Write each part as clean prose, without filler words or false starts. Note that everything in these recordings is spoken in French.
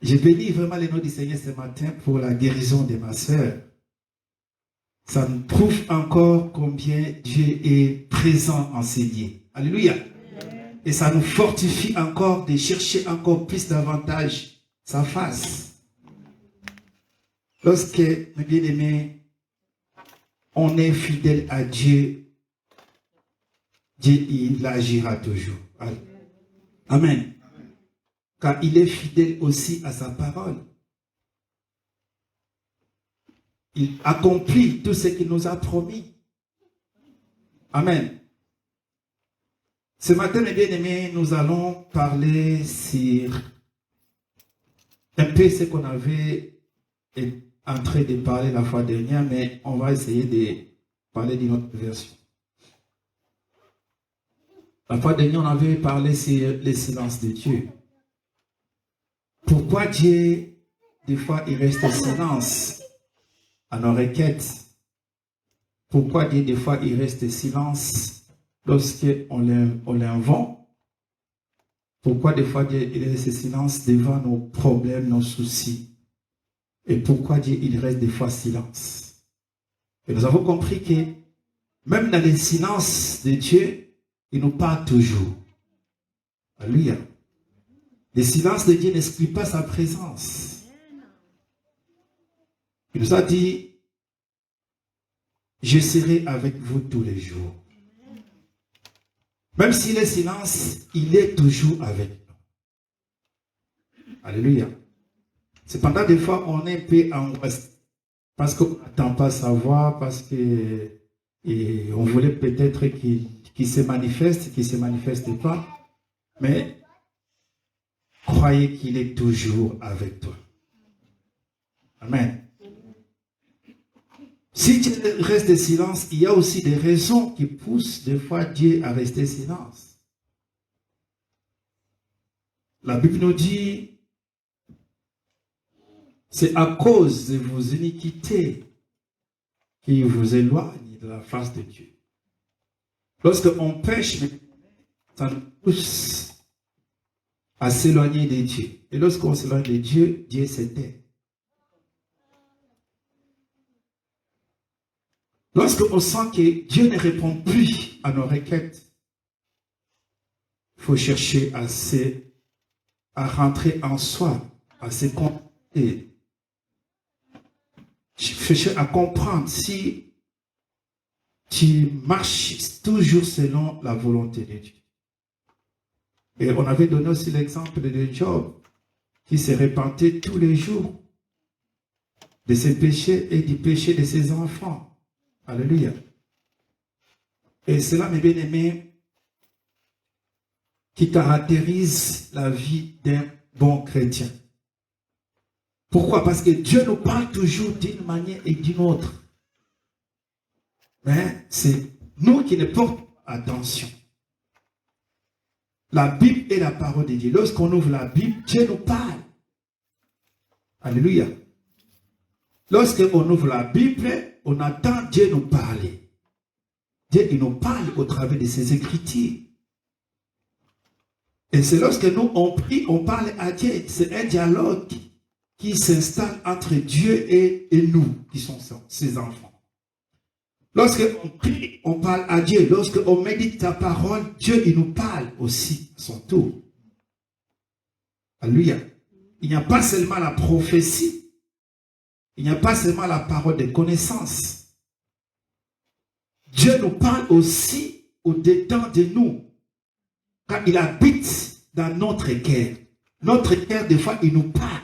Je bénis vraiment le nom du Seigneur ce matin pour la guérison de ma sœur. Ça nous prouve encore combien Dieu est présent en ces lieux. Alléluia. Et ça nous fortifie encore de chercher encore plus davantage sa face. Lorsque, mes bien-aimés, on est fidèle à Dieu, Dieu, il agira toujours. Amen. Car il est fidèle aussi à sa parole. Il accomplit tout ce qu'il nous a promis. Amen. Ce matin, mes bien-aimés, nous allons parler sur un peu ce qu'on avait en train de parler la fois dernière, mais on va essayer de parler d'une autre version. La fois dernière, on avait parlé sur le silence de Dieu. Pourquoi Dieu, des fois, il reste en silence à nos requêtes? Pourquoi Dieu, des fois, il reste en silence lorsqu'on l'invente? Pourquoi, des fois, Dieu, il reste en silence devant nos problèmes, nos soucis? Et pourquoi Dieu, il reste des fois silence? Et nous avons compris que même dans le silence de Dieu, il nous parle toujours. Alléluia. Le silence de Dieu n'exclut pas sa présence. Il nous a dit, je serai avec vous tous les jours. Même s'il est silence, il est toujours avec nous. Alléluia. Cependant, des fois, on est un peu angoissé parce qu'on n'attend pas sa voix, parce que on voulait peut-être qu'il se manifeste, qu'il ne se manifeste pas. Mais croyez qu'il est toujours avec toi. Amen. Si tu restes silence, il y a aussi des raisons qui poussent des fois Dieu à rester silence. La Bible nous dit, c'est à cause de vos iniquités qui vous éloignent de la face de Dieu. Lorsqu'on pêche, ça nous pousse à s'éloigner de Dieu. Et lorsqu'on s'éloigne de Dieu, Dieu s'éteint. Lorsqu'on sent que Dieu ne répond plus à nos requêtes, il faut chercher à rentrer en soi, à se contenter. Chercher à comprendre si tu marches toujours selon la volonté de Dieu. Et on avait donné aussi l'exemple de Job, qui se repentait tous les jours de ses péchés et du péché de ses enfants. Alléluia. Et cela, mes bien-aimés, qui caractérise la vie d'un bon chrétien. Pourquoi? Parce que Dieu nous parle toujours d'une manière et d'une autre. Mais c'est nous qui ne portons attention. La Bible est la parole de Dieu. Lorsqu'on ouvre la Bible, Dieu nous parle. Alléluia. Lorsqu'on ouvre la Bible, on entend Dieu nous parler. Dieu, il nous parle au travers de ses Écritures. Et c'est lorsque nous, on prie, on parle à Dieu. C'est un dialogue qui s'installe entre Dieu et nous, qui sont ses enfants. Lorsqu'on prie, on parle à Dieu. Lorsqu'on médite ta parole, Dieu, il nous parle aussi à son tour. Alléluia. Il n'y a pas seulement la prophétie. Il n'y a pas seulement la parole de connaissance. Dieu nous parle aussi au-dedans de nous. Quand il habite dans notre cœur. Notre cœur, des fois, il nous parle.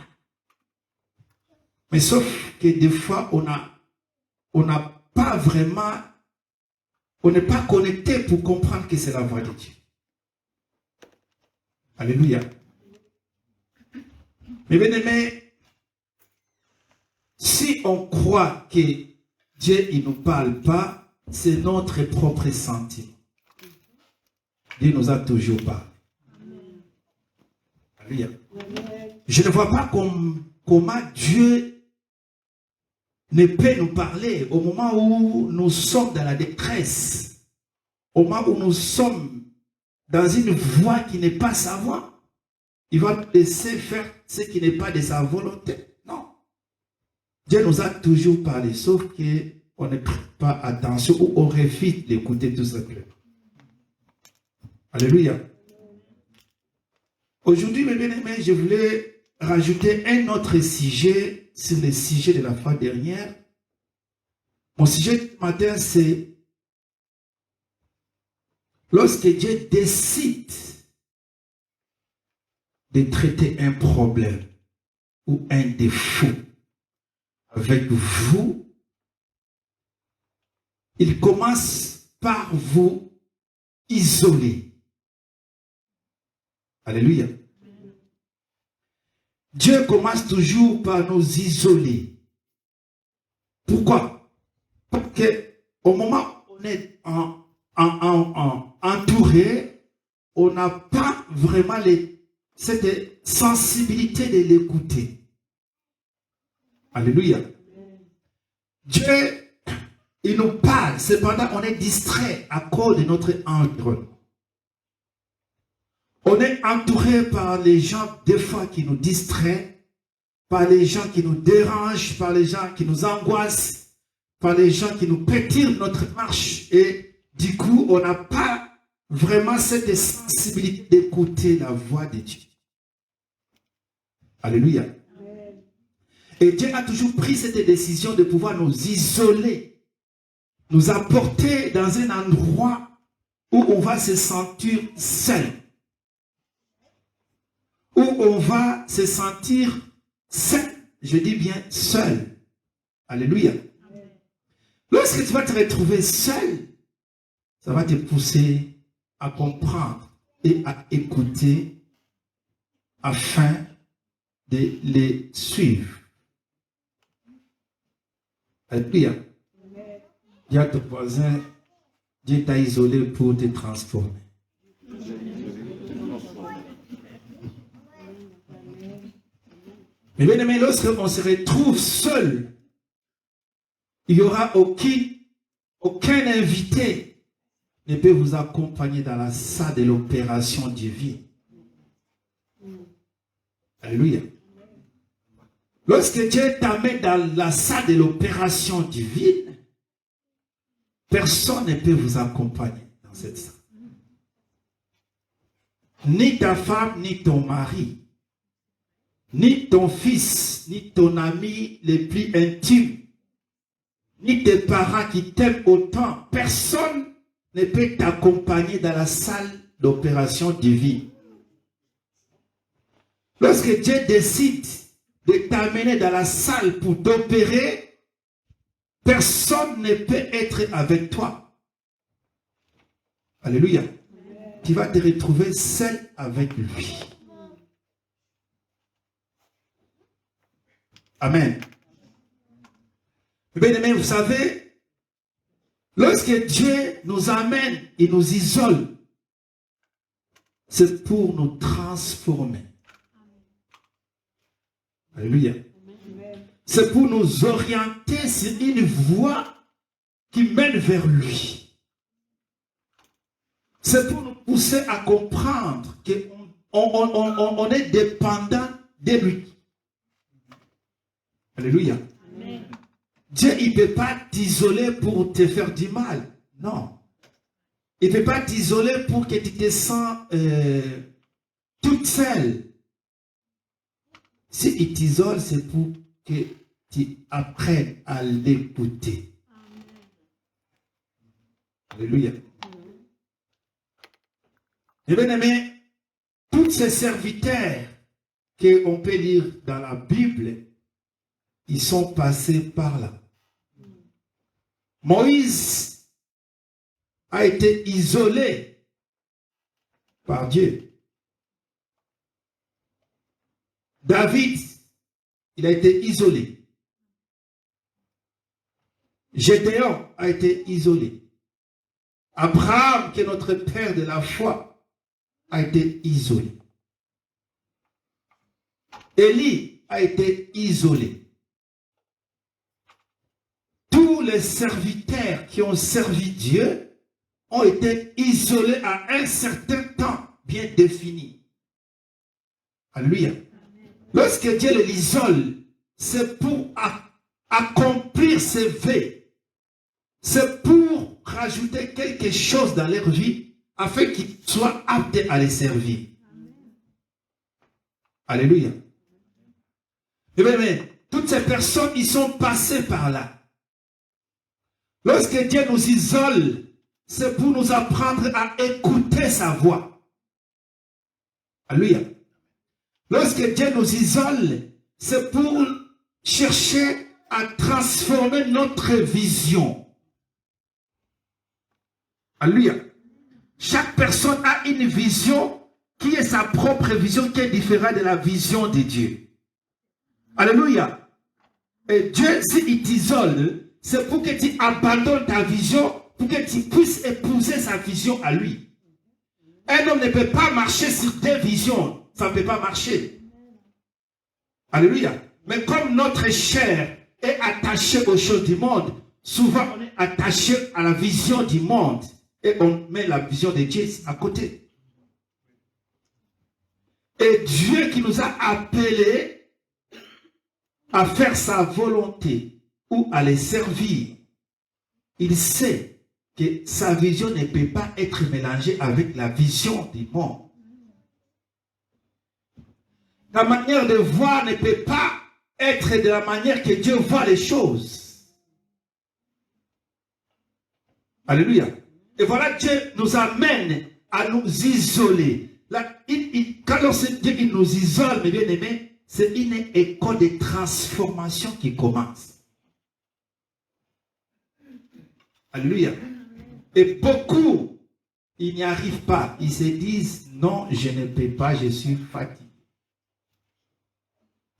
Mais sauf que des fois, on n'a pas vraiment, on n'est pas connecté pour comprendre que c'est la voix de Dieu. Alléluia. Mais bien aimé, si on croit que Dieu il ne nous parle pas, c'est notre propre sentiment. Dieu nous a toujours parlé. Alléluia. Je ne vois pas comment Dieu ne peut nous parler au moment où nous sommes dans la détresse, au moment où nous sommes dans une voie qui n'est pas sa voie. il va nous laisser faire ce qui n'est pas de sa volonté. Non. Dieu nous a toujours parlé, sauf qu'on ne prête pas attention ou on refuse d'écouter tout simplement. Alléluia. Aujourd'hui, mes bien-aimés, je voulais rajouter un autre sujet sur le sujet de la fois dernière. Mon sujet du matin, c'est lorsque Dieu décide de traiter un problème ou un défaut avec vous, il commence par vous isoler. Alléluia. Dieu commence toujours par nous isoler. Pourquoi? Parce qu'au moment où on est entouré, on n'a pas vraiment cette sensibilité de l'écouter. Alléluia. Dieu, il nous parle, cependant on est distrait à cause de notre environnement. On est entouré par les gens, des fois, qui nous distraient, par les gens qui nous dérangent, par les gens qui nous angoissent, par les gens qui nous pétirent notre marche. Et du coup, on n'a pas vraiment cette sensibilité d'écouter la voix de Dieu. Alléluia. Et Dieu a toujours pris cette décision de pouvoir nous isoler, nous apporter dans un endroit où on va se sentir seul. Où on va se sentir seul. Je dis bien seul. Alléluia. Lorsque tu vas te retrouver seul, ça va te pousser à comprendre et à écouter afin de les suivre. Alléluia. Dis à ton voisin, Dieu t'a isolé pour te transformer. Mais bien aimé, lorsqu'on se retrouve seul, il n'y aura aucun invité ne peut vous accompagner dans la salle de l'opération divine. Alléluia. Lorsque Dieu t'amène dans la salle de l'opération divine, personne ne peut vous accompagner dans cette salle. Ni ta femme, ni ton mari, ni ton fils, ni ton ami les plus intimes, ni tes parents qui t'aiment autant, personne ne peut t'accompagner dans la salle d'opération divine. Lorsque Dieu décide de t'amener dans la salle pour t'opérer, personne ne peut être avec toi. Alléluia. Tu vas te retrouver seul avec lui. Amen. Bien aimé, vous savez, lorsque Dieu nous amène et nous isole, c'est pour nous transformer. Alléluia. C'est pour nous orienter sur une voie qui mène vers lui. C'est pour nous pousser à comprendre qu'on est dépendant de lui. Alléluia. Amen. Dieu, il ne peut pas t'isoler pour te faire du mal. Non. Il ne peut pas t'isoler pour que tu te sens toute seule. Si il t'isole, c'est pour que tu apprennes à l'écouter. Alléluia. Et bien aimé, tous ces serviteurs qu'on peut lire dans la Bible, ils sont passés par là. Moïse a été isolé par Dieu. David, il a été isolé. Gédéon a été isolé. Abraham, qui est notre père de la foi, a été isolé. Élie a été isolé. Tous les serviteurs qui ont servi Dieu ont été isolés à un certain temps bien défini. Alléluia. Lorsque Dieu les isole, c'est pour accomplir ses vœux. C'est pour rajouter quelque chose dans leur vie afin qu'ils soient aptes à les servir. Alléluia. Et bien, toutes ces personnes, ils sont passées par là. Lorsque Dieu nous isole, c'est pour nous apprendre à écouter sa voix. Alléluia. Lorsque Dieu nous isole, c'est pour chercher à transformer notre vision. Alléluia. Chaque personne a une vision qui est sa propre vision, qui est différente de la vision de Dieu. Alléluia. Et Dieu, s'il t'isole, c'est pour que tu abandonnes ta vision, pour que tu puisses épouser sa vision à lui. Un homme ne peut pas marcher sur deux visions. Ça ne peut pas marcher. Alléluia. Mais comme notre chair est attachée aux choses du monde, souvent on est attaché à la vision du monde et on met la vision de Dieu à côté. Et Dieu qui nous a appelés à faire sa volonté ou à les servir, il sait que sa vision ne peut pas être mélangée avec la vision du monde. La manière de voir ne peut pas être de la manière que Dieu voit les choses. Alléluia. Et voilà, Dieu nous amène à nous isoler. Là, quand Dieu nous isole, mes bien-aimés, c'est une école de transformation qui commence. Alléluia. Et beaucoup, ils n'y arrivent pas. Ils se disent, non, je ne peux pas, je suis fatigué.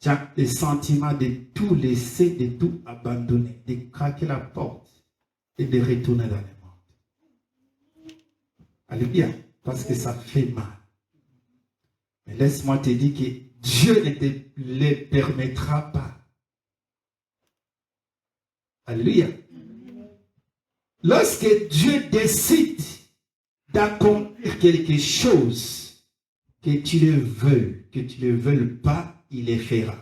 Tu as le sentiment de tout laisser, de tout abandonner, de craquer la porte et de retourner dans le monde. Alléluia. Parce que ça fait mal. Mais laisse-moi te dire que Dieu ne te le permettra pas. Alléluia. Lorsque Dieu décide d'accomplir quelque chose, que tu le veuilles, que tu ne le veuilles pas, il le fera.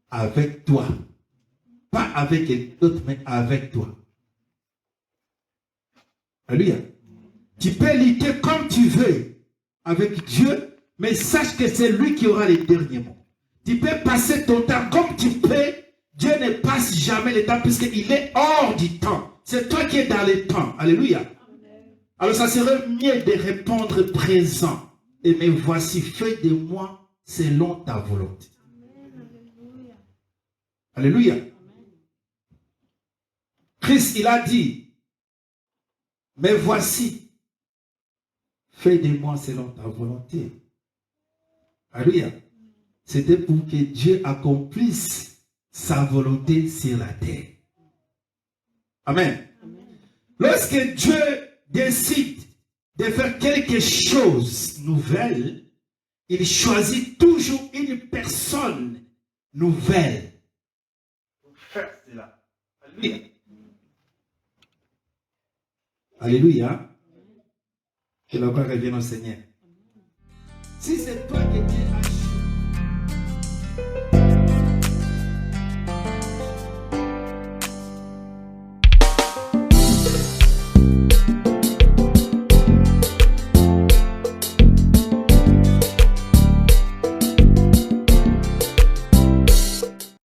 Avec toi. Pas avec d'autres, mais avec toi. Alléluia. Tu peux lutter comme tu veux avec Dieu, mais sache que c'est lui qui aura les derniers mots. Tu peux passer ton temps comme tu peux. Dieu ne passe jamais le temps puisqu'il est hors du temps. C'est toi qui es dans le temps. Alléluia. Alors ça serait mieux de répondre présent. Et me voici, fais de moi selon ta volonté. Alléluia. Christ, il a dit, mais voici, fais de moi selon ta volonté. Alléluia. C'était pour que Dieu accomplisse sa volonté sur la terre. Amen. Lorsque Dieu décide de faire quelque chose de nouvelle, il choisit toujours une personne nouvelle pour faire cela. Alléluia. Alléluia. Que la gloire revienne au Seigneur. Si c'est toi qui es